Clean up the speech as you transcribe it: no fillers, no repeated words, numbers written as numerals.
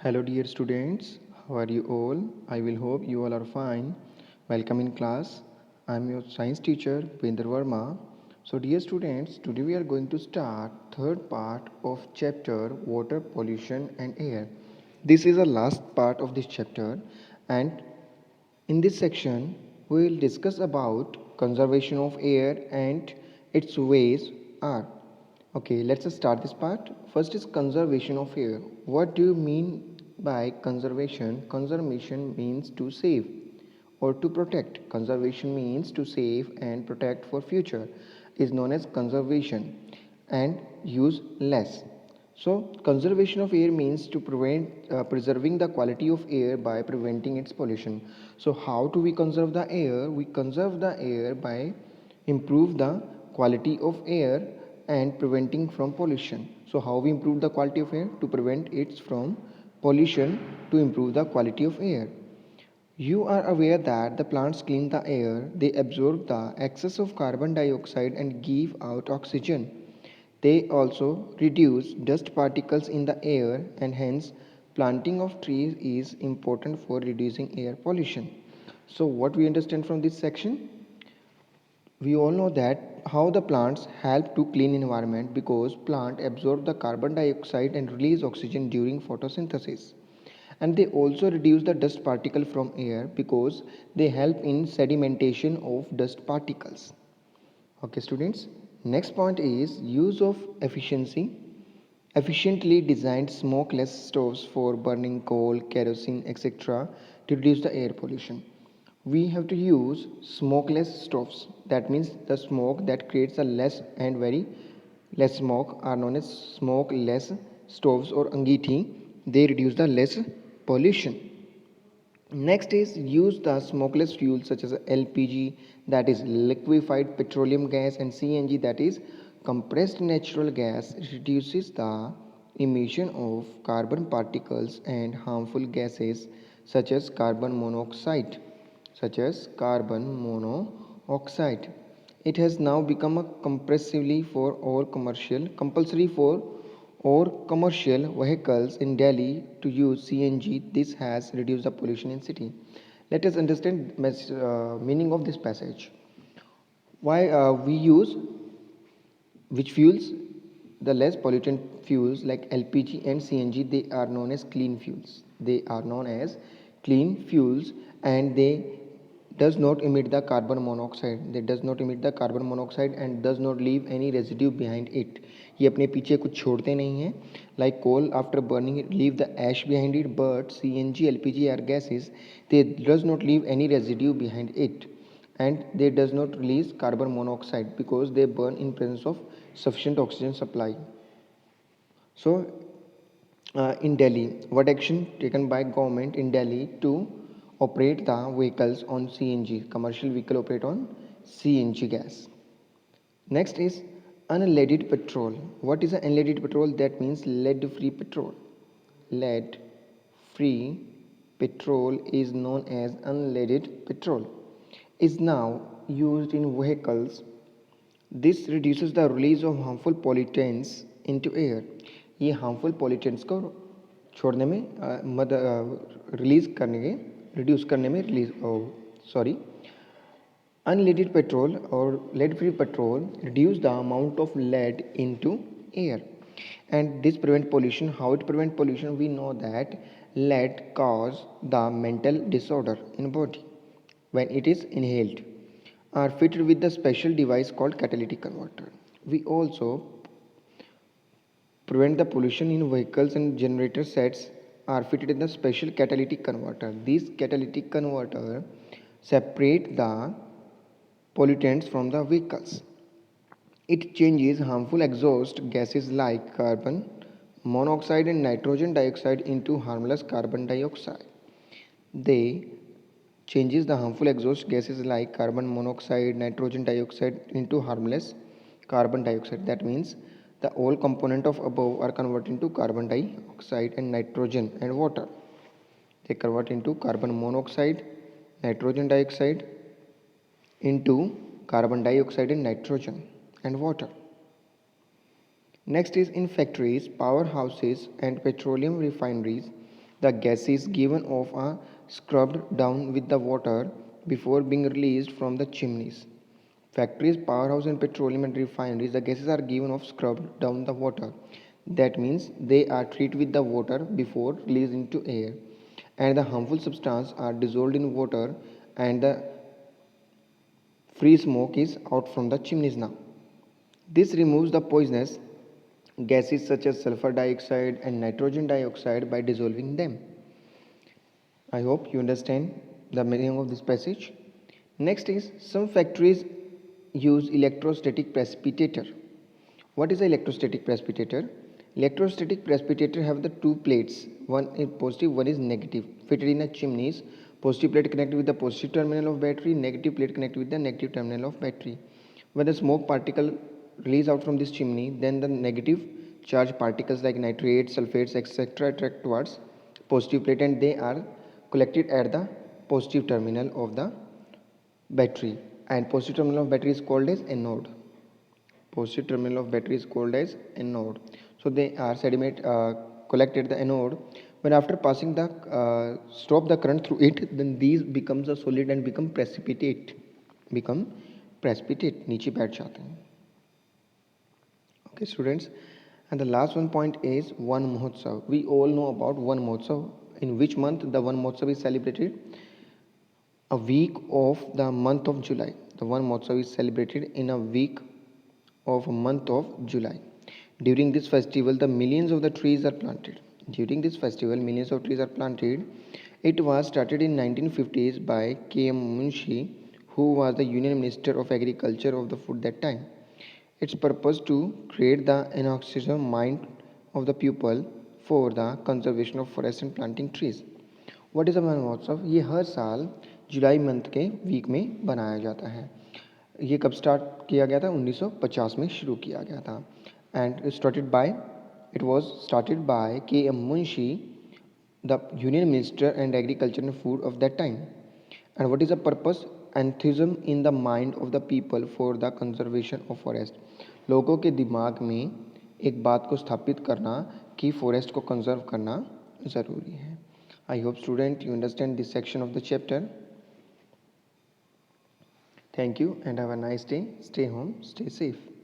Hello dear students, how are you all? I will hope you all are fine. Welcome in class. I am your science teacher Bindar Verma. So dear students, today we are going to start third part of chapter water pollution and air. This is the last part of this chapter, and in this section we will discuss about conservation of air and its ways are. Okay, let's start this part. First is conservation of air. What do you mean by conservation? Conservation means to save or to protect. Conservation means to save and protect for future is known as conservation and use less. So conservation of air means to prevent preserving the quality of air by preventing its pollution. So how do we conserve the air? We conserve the air by improve the quality of air and preventing from pollution. So how we improve the quality of air? To prevent it from pollution, to improve the quality of air. You are aware that the plants clean the air, they absorb the excess of carbon dioxide and give out oxygen. They also reduce dust particles in the air, and hence planting of trees is important for reducing air pollution. So what we understand from this section? We all know that how the plants help to clean environment because plant absorb the carbon dioxide and release oxygen during photosynthesis, and they also reduce the dust particle from air because they help in sedimentation of dust particles. Okay students, next point is use of efficiency. Efficiently designed smokeless stoves for burning coal, kerosene, etc. to reduce the air pollution. We have to use smokeless stoves. That means the smoke that creates a less and very less smoke are known as smokeless stoves or angithi. They reduce the less pollution. Next is use the smokeless fuels such as LPG, that is liquefied petroleum gas, and CNG, that is compressed natural gas. It reduces the emission of carbon particles and harmful gases such as carbon monoxide. It has now become a compulsory for or commercial vehicles in Delhi to use CNG. This has reduced the pollution in city. Let us understand meaning of this passage. Why we use which fuels? The less pollutant fuels like LPG and CNG, they are known as clean fuels. They are known as clean fuels, and they does not emit the carbon monoxide. They does not emit the carbon monoxide and does not leave any residue behind it. ये अपने पीछे कुछ छोड़ते नहीं हैं. Like coal, after burning it leave the ash behind it, but CNG, LPG are gases. They does not leave any residue behind it, and they does not release carbon monoxide because they burn in presence of sufficient oxygen supply. So in Delhi, what action taken by government in Delhi to operate the vehicles on CNG? Commercial vehicle operate on CNG gas. Next is unleaded petrol. What is an unleaded petrol? That means lead free petrol. Lead free petrol is known as unleaded petrol, is now used in vehicles. This reduces the release of harmful pollutants into air. ये harmful pollutants को छोड़ने में release करने के reduce करने में unleaded petrol or lead free petrol reduce the amount of lead into air, and this prevent pollution. How it prevent pollution? We know that lead cause the mental disorder in body when it is inhaled, are fitted with the special device called catalytic converter. We also prevent the pollution in vehicles, and generator sets are fitted in the special catalytic converter. This catalytic converter separate the pollutants from the vehicles. It changes harmful exhaust gases like carbon monoxide and nitrogen dioxide into harmless carbon dioxide. They changes the harmful exhaust gases like carbon monoxide, nitrogen dioxide into harmless carbon dioxide. That means the all component of above are converted into carbon dioxide and nitrogen and water. They convert into carbon monoxide, nitrogen dioxide into carbon dioxide and nitrogen and water. Next is in factories, powerhouses and petroleum refineries. The gas is given off or scrubbed down with the water before being released from the chimneys. Factories, powerhouse and petroleum and refineries, the gases are given off scrubbed down the water. That means they are treated with the water before released into air, and the harmful substances are dissolved in water, and the free smoke is out from the chimneys now. This removes the poisonous gases such as sulfur dioxide and nitrogen dioxide by dissolving them. I hope you understand the meaning of this passage. Next is some factories use electrostatic precipitator. What is an electrostatic precipitator? Electrostatic precipitator have the two plates. One is positive, one is negative. Fitted in a chimneys. Positive plate connected with the positive terminal of battery. Negative plate connected with the negative terminal of battery. When the smoke particle release out from this chimney, then the negative charged particles like nitrates, sulfates, etc. attract towards positive plate, and they are collected at the positive terminal of the battery, and positive terminal of battery is called as anode. Positive terminal of battery is called as anode. So they are sediment collected the anode. When after passing the stop the current through it, then these becomes a solid and become precipitate नीचे बैठ जाते हैं. Okay, students, and the last one point is Van Mahotsav. We all know about Van Mahotsav. In which month the Van Mahotsav is celebrated? A week of the month of July. The Van Mahotsav is celebrated in a week of a month of July. During this festival, the millions of the trees are planted. During this festival, millions of trees are planted. It was started in 1950s by K.M. Munshi, who was the Union Minister of Agriculture of the food that time. Its purpose to create the enthusiasm mind of the people for the conservation of forest and planting trees. What is a one महोत्सव? ये हर साल जुलाई month के week में बनाया जाता है. ये कब स्टार्ट किया गया था? 1950 में शुरू किया गया था. And it was started by K.M. Munshi, the Union Minister and Agriculture and Food of that time. And what is the purpose? Enthusiasm in the mind of the people for the conservation of forest. लोगों के दिमाग में एक बात को स्थापित करना कि फॉरेस्ट को कंजर्व करना ज़रूरी है. I hope student you understand this section of the chapter. Thank you and have a nice day. Stay home, stay safe.